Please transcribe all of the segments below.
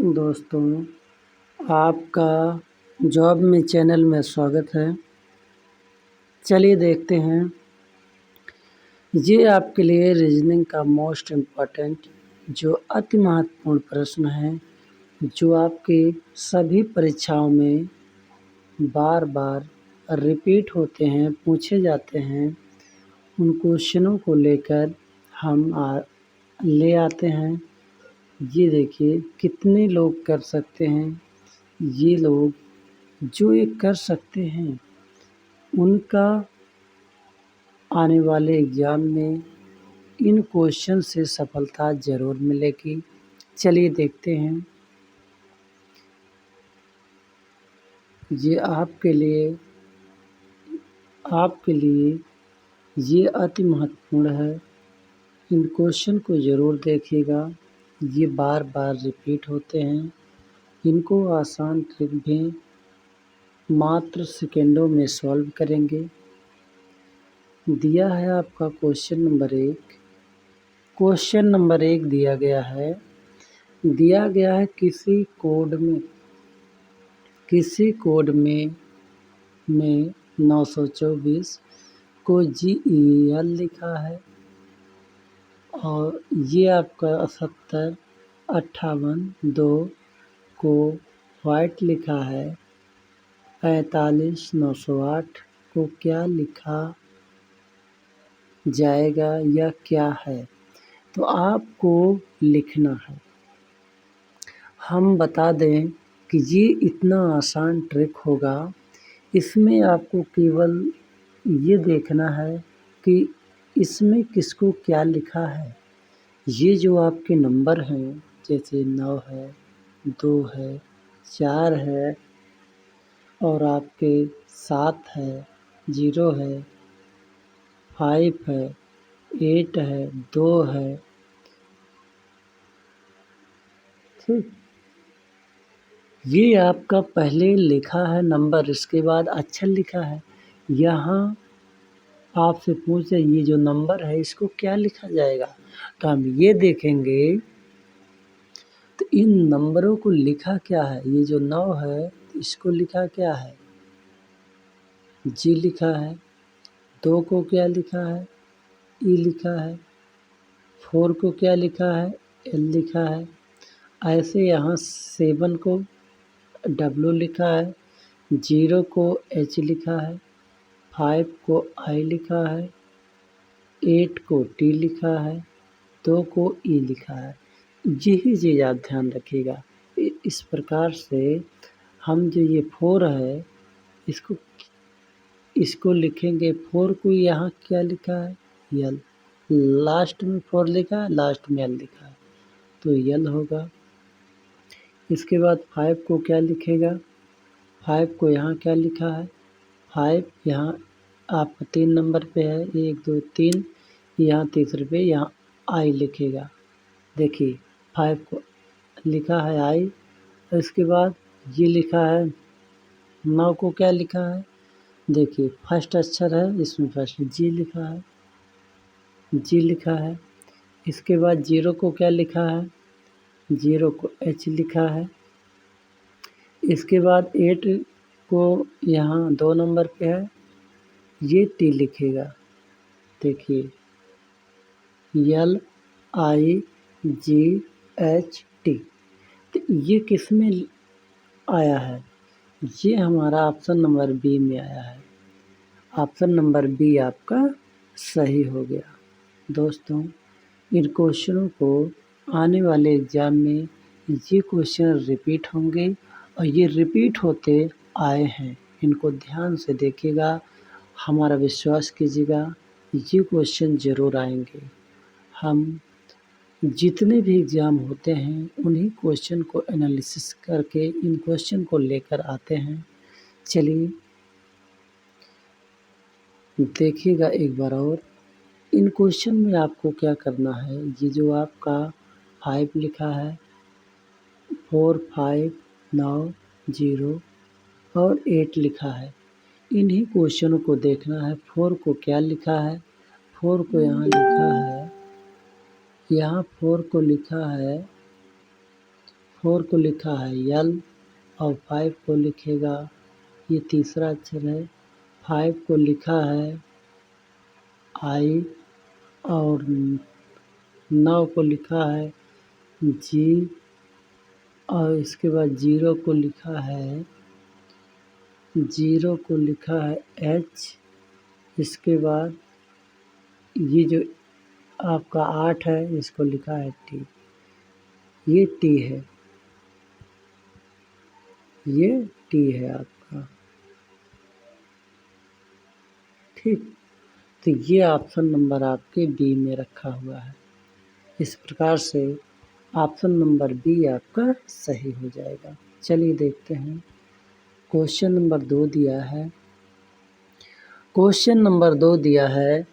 दोस्तों, आपका जॉब में चैनल में स्वागत है। चलिए देखते हैं, ये आपके लिए रीजनिंग का मोस्ट इम्पॉर्टेंट जो अति महत्वपूर्ण प्रश्न है, जो आपके सभी परीक्षाओं में बार बार रिपीट होते हैं, पूछे जाते हैं। उन क्वेश्चनों को लेकर हम ले आते हैं। ये देखिए कितने लोग कर सकते हैं। ये लोग जो ये कर सकते हैं, उनका आने वाले एग्ज़ाम में इन क्वेश्चन से सफलता ज़रूर मिलेगी। चलिए देखते हैं। ये आपके लिए ये अति महत्वपूर्ण है। इन क्वेश्चन को ज़रूर देखिएगा। ये बार बार रिपीट होते हैं। इनको आसान ट्रिक भी मात्र सेकेंडों में सॉल्व करेंगे। दिया है आपका क्वेश्चन नंबर 1। क्वेश्चन नंबर 1 दिया गया है किसी कोड में 924 को GEL लिखा है और ये आपका 70 58 2 को वाइट लिखा है। 45 908 को क्या लिखा जाएगा या क्या है, तो आपको लिखना है। हम बता दें कि ये इतना आसान ट्रिक होगा। इसमें आपको केवल ये देखना है कि इसमें किसको क्या लिखा है। ये जो आपके नंबर हैं, जैसे 9 है, 2 है, 4 है और आपके 7 है, 0 है, 5 है, 8 है, 2 है, ठीक। ये आपका पहले लिखा है नंबर, इसके बाद अक्षर लिखा है। यहाँ आपसे पूछे ये जो नंबर है इसको क्या लिखा जाएगा, तो हम ये देखेंगे तो इन नंबरों को लिखा क्या है। ये जो 9 है इसको लिखा क्या है, जी लिखा है। 2 को क्या लिखा है, ई लिखा है। 4 को क्या लिखा है, एल लिखा है। ऐसे यहाँ 7 को डब्ल्यू लिखा है। 0 को एच लिखा है। 5 को आई लिखा है। 8 को टी लिखा है। 2 को ई लिखा है। यही चीज़ आप ध्यान रखिएगा। इस प्रकार से हम जो ये 4 है इसको लिखेंगे। 4 को यहाँ क्या लिखा है, यल। लास्ट में 4 लिखा है, लास्ट में एल लिखा है, तो यल होगा। इसके बाद 5 को क्या लिखेगा, 5 को यहाँ क्या लिखा है, 5 यहाँ आपका 3 नंबर पे है, 1 2 3, यहाँ तीसरे पे यहाँ आई लिखेगा। देखिए 5 को लिखा है आई, और इसके बाद ये लिखा है 9 को क्या लिखा है, देखिए फर्स्ट अक्षर है, इसमें फर्स्ट जी लिखा है, जी लिखा है। इसके बाद 0 को क्या लिखा है, 0 को एच लिखा है। इसके बाद 8 को यहाँ 2 नंबर पे है, ये टी लिखेगा। देखिए LIGHT, तो ये किस में आया है, ये हमारा ऑप्शन नंबर बी में आया है। ऑप्शन नंबर बी आपका सही हो गया। दोस्तों, इन क्वेश्चनों को आने वाले एग्ज़ाम में ये क्वेश्चन रिपीट होंगे और ये रिपीट होते आए हैं। इनको ध्यान से देखिएगा, हमारा विश्वास कीजिएगा, ये क्वेश्चन ज़रूर आएंगे। हम जितने भी एग्ज़ाम होते हैं उन्हीं क्वेश्चन को एनालिसिस करके इन क्वेश्चन को लेकर आते हैं। चलिए देखिएगा एक बार और। इन क्वेश्चन में आपको क्या करना है, ये जो आपका 5 लिखा है, 4 5 9 0 और 8 लिखा है, इन्हीं क्वेश्चनों को देखना है। 4 को क्या लिखा है, 4 को यहाँ लिखा है, यहाँ 4 को लिखा है 4 को लिखा है यल और 5 को लिखेगा, ये तीसरा अक्षर है, 5 को लिखा है आई और 9 को लिखा है जी और इसके बाद 0 को लिखा है एच। इसके बाद ये जो आपका 8 है इसको लिखा है टी। ये टी है, ये टी है आपका। ठीक, तो ये ऑप्शन नंबर आपके बी में रखा हुआ है। इस प्रकार से ऑप्शन नंबर बी आपका सही हो जाएगा। चलिए देखते हैं क्वेश्चन नंबर 2 दिया है। क्वेश्चन नंबर 2 दिया है,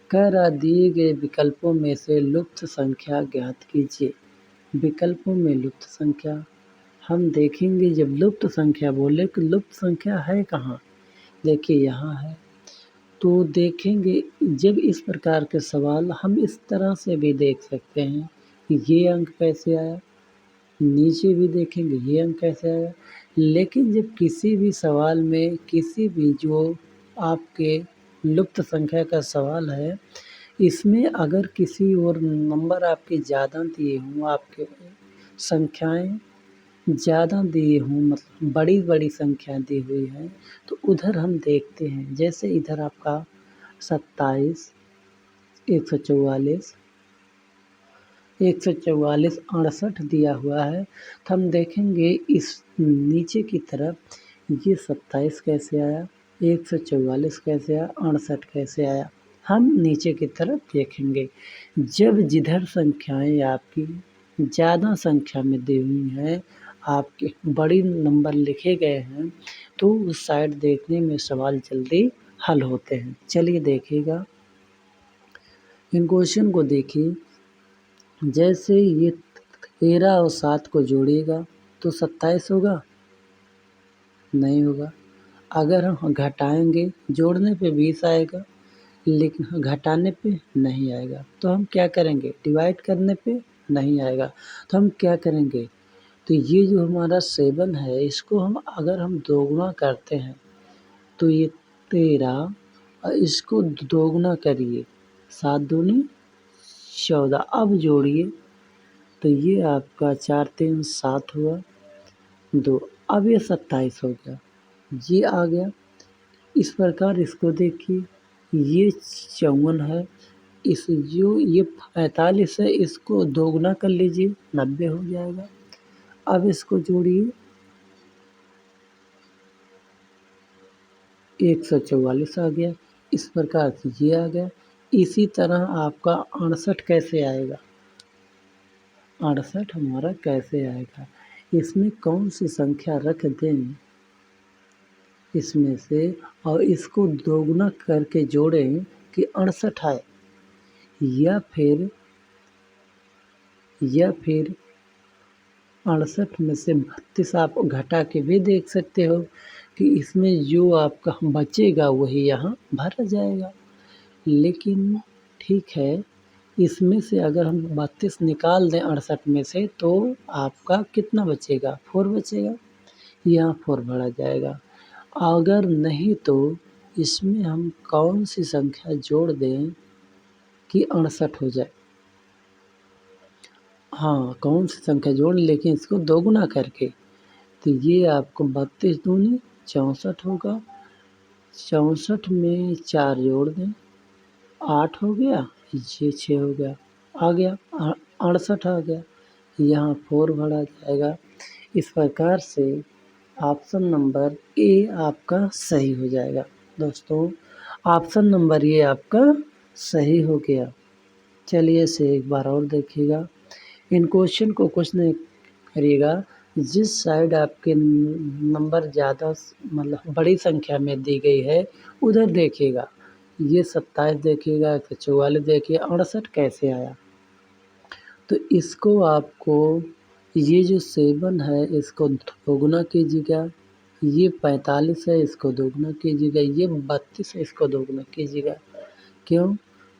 कह रहा दिए गए विकल्पों में से लुप्त संख्या ज्ञात कीजिए। विकल्पों में लुप्त संख्या हम देखेंगे, जब लुप्त संख्या बोले कि लुप्त संख्या है कहाँ, देखिए यहाँ है। तो देखेंगे जब इस प्रकार के सवाल हम इस तरह से भी देख सकते हैं कि ये अंक कैसे आया, नीचे भी देखेंगे ये अंक कैसे आया। लेकिन जब किसी भी सवाल में किसी भी जो आपके लुप्त संख्या का सवाल है, इसमें अगर किसी और नंबर आपके ज़्यादा दिए हों, आपके संख्याएं ज़्यादा दिए हों, मतलब बड़ी संख्या दी हुई है, तो उधर हम देखते हैं। जैसे इधर आपका 27, 144, 68 दिया हुआ है, तो हम देखेंगे इस नीचे की तरफ ये 27 कैसे आया, 144 कैसे आया, 68 कैसे आया, हम नीचे की तरफ देखेंगे। जब जिधर संख्याएं आपकी ज़्यादा संख्या में दी हुई हैं, आपके बड़ी नंबर लिखे गए हैं, तो उस साइड देखने में सवाल जल्दी हल होते हैं। चलिए देखिएगा इन क्वेश्चन को। देखिए जैसे ये 13 और 7 को जोड़िएगा तो 27 होगा, नहीं होगा। अगर हम घटाएंगे, जोड़ने पे 20 आएगा, लेकिन घटाने पे नहीं आएगा। तो हम क्या करेंगे, डिवाइड करने पे नहीं आएगा, तो हम क्या करेंगे, तो ये जो हमारा 7 है, इसको अगर हम दोगुना करते हैं तो ये 13, और इसको दोगुना करिए, 7 दूनी 14। अब जोड़िए तो ये आपका 4 3 7 हुआ 2। अब ये 27 हो गया, ये आ गया। इस प्रकार इसको देखिए, ये 54 है, इस जो ये 45 है, इसको दोगुना कर लीजिए, 90 हो जाएगा। अब इसको जोड़िए, 144 आ गया। इस प्रकार से ये आ गया। इसी तरह आपका 68 कैसे आएगा, 68 हमारा कैसे आएगा, इसमें कौन सी संख्या रख दें इसमें से और इसको दोगुना करके जोड़ें कि 68 आए, या फिर 68 में से 32 आप घटा के भी देख सकते हो कि इसमें जो आपका बचेगा वही यहाँ भरा जाएगा। लेकिन ठीक है, इसमें से अगर हम 32 निकाल दें 68 में से, तो आपका कितना बचेगा, 4 बचेगा, यहाँ 4 भरा जाएगा। अगर नहीं तो इसमें हम कौन सी संख्या जोड़ दें कि 68 हो जाए, हाँ कौन सी संख्या जोड़, लेकिन इसको दोगुना करके, तो ये आपको 32 दूनी 64 होगा। 64 में 4 जोड़ दें, 8 हो गया, ये 6 हो गया, आ गया 68 आ गया, यहाँ 4 भरा जाएगा। इस प्रकार से ऑप्शन नंबर ए आपका सही हो जाएगा। दोस्तों ऑप्शन नंबर ए आपका सही हो गया। चलिए इसे एक बार और देखिएगा। इन क्वेश्चन को कुछ नहीं करिएगा, जिस साइड आपके नंबर ज़्यादा मतलब बड़ी संख्या में दी गई है उधर देखिएगा। ये 27 देखिएगा, 144 देखिए, 68 कैसे आया। तो इसको आपको, ये जो 7 है इसको दोगुना कीजिएगा, ये 45 है इसको दोगुना कीजिएगा, ये 32 है इसको दोगुना कीजिएगा। क्यों,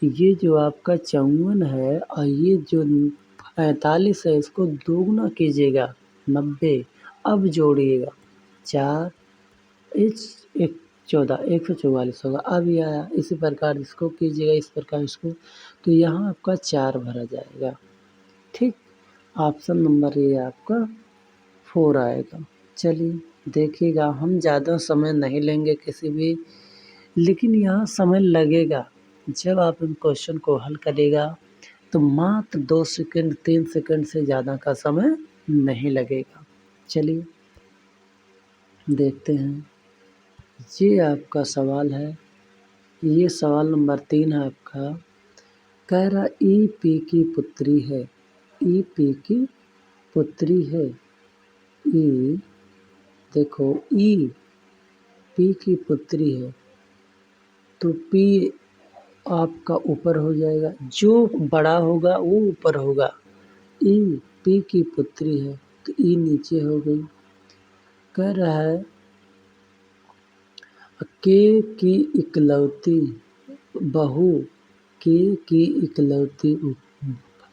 ये जो आपका 54 है और ये जो 45 है इसको दोगुना कीजिएगा, 90। अब जोड़िएगा 4 एक 14 144 होगा। अब ये आया, इसी प्रकार इसको कीजिएगा, इस प्रकार इसको, तो यहाँ आपका 4 भरा जाएगा। ठीक, ऑप्शन नंबर ये आपका 4 आएगा। चलिए देखिएगा, हम ज़्यादा समय नहीं लेंगे किसी भी, लेकिन यहाँ समय लगेगा। जब आप इन क्वेश्चन को हल करिएगा तो मात्र 2 सेकंड 3 सेकंड से ज़्यादा का समय नहीं लगेगा। चलिए देखते हैं, ये आपका सवाल है, ये सवाल नंबर 3 है आपका। कह रहा ईपी की पुत्री है, ईपी की पुत्री है, ई देखो ई पी की पुत्री है, तो पी आपका ऊपर हो जाएगा, जो बड़ा होगा वो ऊपर होगा। ई पी की पुत्री है तो ई नीचे हो गई। कह रहा है के की इकलौती बहू, के की इकलौती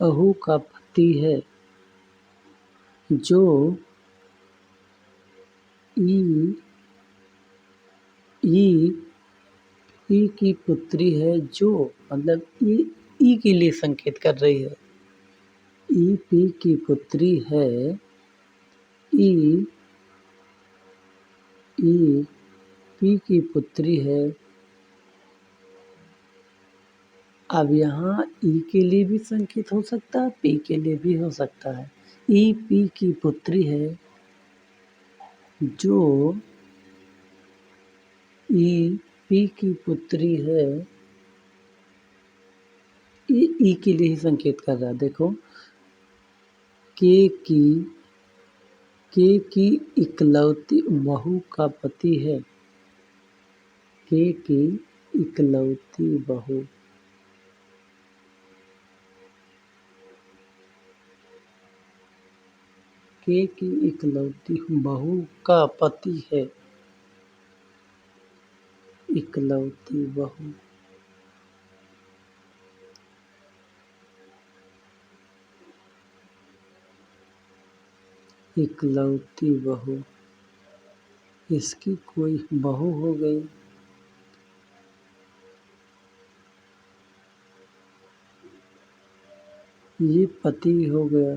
बहू का पति है, जो ई ई की पुत्री है, जो मतलब ई के लिए संकेत कर रही है। ई पी की पुत्री है, ई पी की पुत्री है। अब यहाँ ई के लिए भी संकेत हो सकता है, पी के लिए भी हो सकता है। ई पी की पुत्री है, जो ई पी की पुत्री है, ई के लिए ही संकेत कर रहा है। देखो के की इकलौती बहू का पति है, के की इकलौती बहू, के की इकलौती बहू का पति है, इकलौती बहू, इकलौती बहू, इसकी कोई बहू हो गई। ये पति हो गया,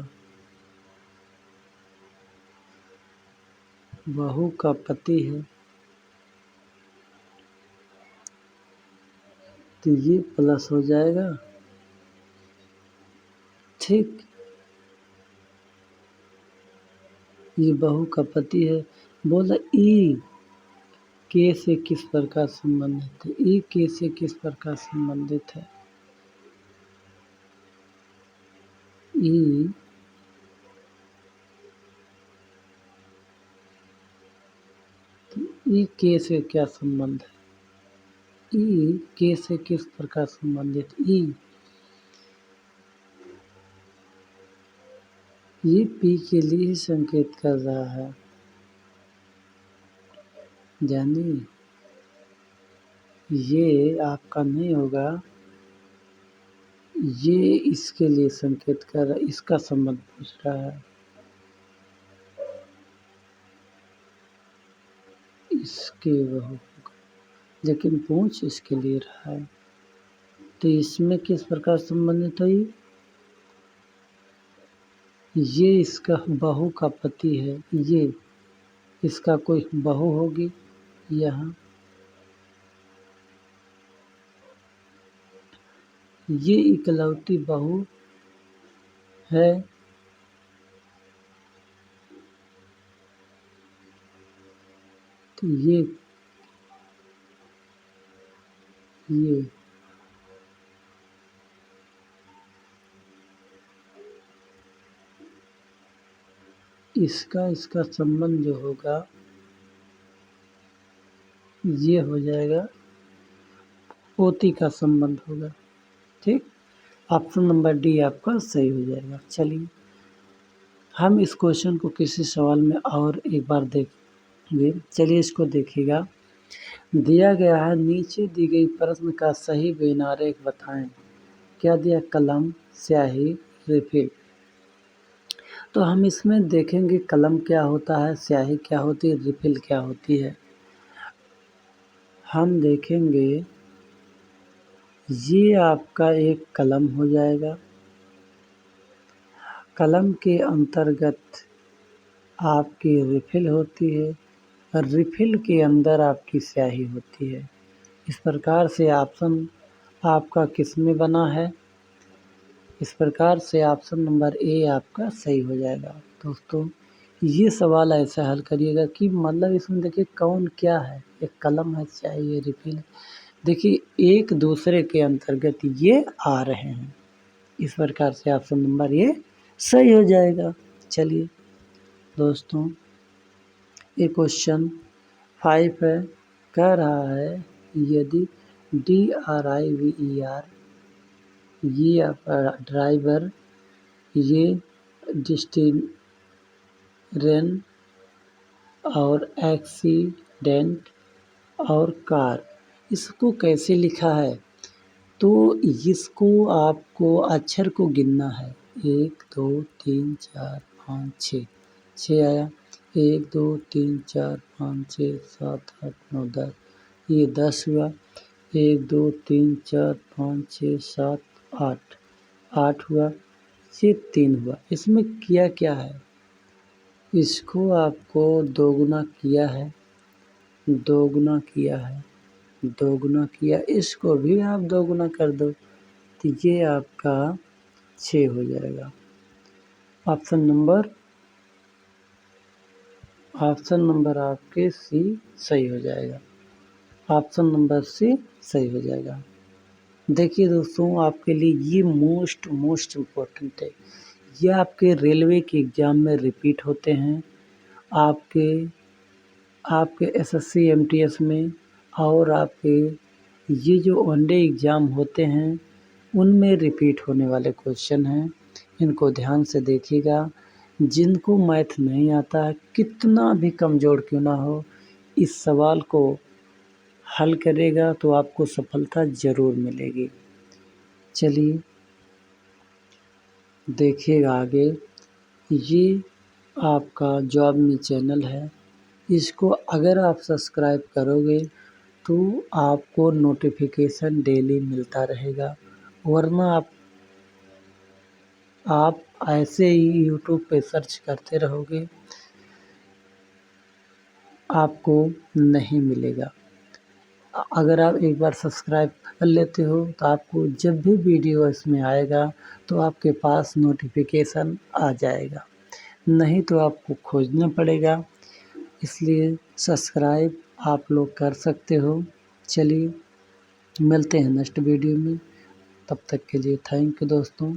बहू का पति है, तो ये प्लस हो जाएगा। ठीक, ये बहू का पति है। बोला ई के से किस प्रकार संबंधित है, ई के से किस प्रकार संबंधित है। ई ई के से क्या संबंध है, ई के से किस प्रकार संबंधित। ई ये पी के लिए ही संकेत कर रहा है, यानी ये आपका नहीं होगा, ये इसके लिए संकेत कर रहा है, इसका संबंध पूछ रहा है, इसके बहू, लेकिन पूछ इसके लिए रहा है, तो इसमें किस प्रकार संबंधित है। ये इसका बहू का पति है, ये इसका कोई बहू होगी यहाँ, ये इकलौती बहू है, तो ये इसका संबंध जो होगा ये हो जाएगा, पोती का संबंध होगा। ठीक, ऑप्शन नंबर डी आपका सही हो जाएगा। चलिए हम इस क्वेश्चन को किसी सवाल में और एक बार देखेंगे। चलिए इसको देखिएगा, दिया गया है, नीचे दी गई प्रश्न का सही बेनारेख बताएं। क्या दिया, कलम, स्याही, रिफिल। तो हम इसमें देखेंगे कलम क्या होता है, स्याही क्या होती है, रिफिल क्या होती है। हम देखेंगे ये आपका एक कलम हो जाएगा। कलम के अंतर्गत आपकी रिफिल होती है और रिफिल के अंदर आपकी स्याही होती है। इस प्रकार से ऑप्शन आपका किस में बना है? इस प्रकार से ऑप्शन नंबर ए आपका सही हो जाएगा। दोस्तों ये सवाल ऐसा हल करिएगा कि मतलब इसमें देखिए कौन क्या है, एक कलम है, स्याही है, रिफिल, देखिए एक दूसरे के अंतर्गत ये आ रहे हैं। इस प्रकार से ऑप्शन नंबर ये सही हो जाएगा। चलिए दोस्तों ये क्वेश्चन 5 है, कह रहा है यदि DRIVER ये ड्राइवर, ये डिस्टिलेशन और एक्सीडेंट और कार, इसको कैसे लिखा है? तो इसको आपको अक्षर को गिनना है। 1 2 3 4 5 6, 6 आया। 1 2 3 4 5 6 7 8 9 10, ये 10 हुआ। 1 2 3 4 5 6 7 8, 8 हुआ। ये 3 हुआ। इसमें किया क्या है? इसको आपको दोगुना किया है, दोगुना किया है, दोगुना किया, इसको भी आप दोगुना कर दो तो ये आपका 6 हो जाएगा। ऑप्शन नंबर आपके सी सही हो जाएगा। ऑप्शन नंबर सी सही हो जाएगा। देखिए दोस्तों आपके लिए ये मोस्ट इम्पोर्टेंट है। ये आपके रेलवे के एग्ज़ाम में रिपीट होते हैं, आपके SSC MTS में, और आपके ये जो वनडे एग्ज़ाम होते हैं उनमें रिपीट होने वाले क्वेश्चन हैं। इनको ध्यान से देखिएगा। जिनको मैथ नहीं आता है, कितना भी कमज़ोर क्यों ना हो, इस सवाल को हल करेगा तो आपको सफलता ज़रूर मिलेगी। चलिए देखिएगा आगे। ये आपका जॉब मी चैनल है, इसको अगर आप सब्सक्राइब करोगे तो आपको नोटिफिकेशन डेली मिलता रहेगा, वरना आप ऐसे ही यूट्यूब पे सर्च करते रहोगे, आपको नहीं मिलेगा। अगर आप एक बार सब्सक्राइब कर लेते हो तो आपको जब भी वीडियो इसमें आएगा तो आपके पास नोटिफिकेशन आ जाएगा, नहीं तो आपको खोजना पड़ेगा। इसलिए सब्सक्राइब आप लोग कर सकते हो। चलिए मिलते हैं नेक्स्ट वीडियो में, तब तक के लिए थैंक यू दोस्तों।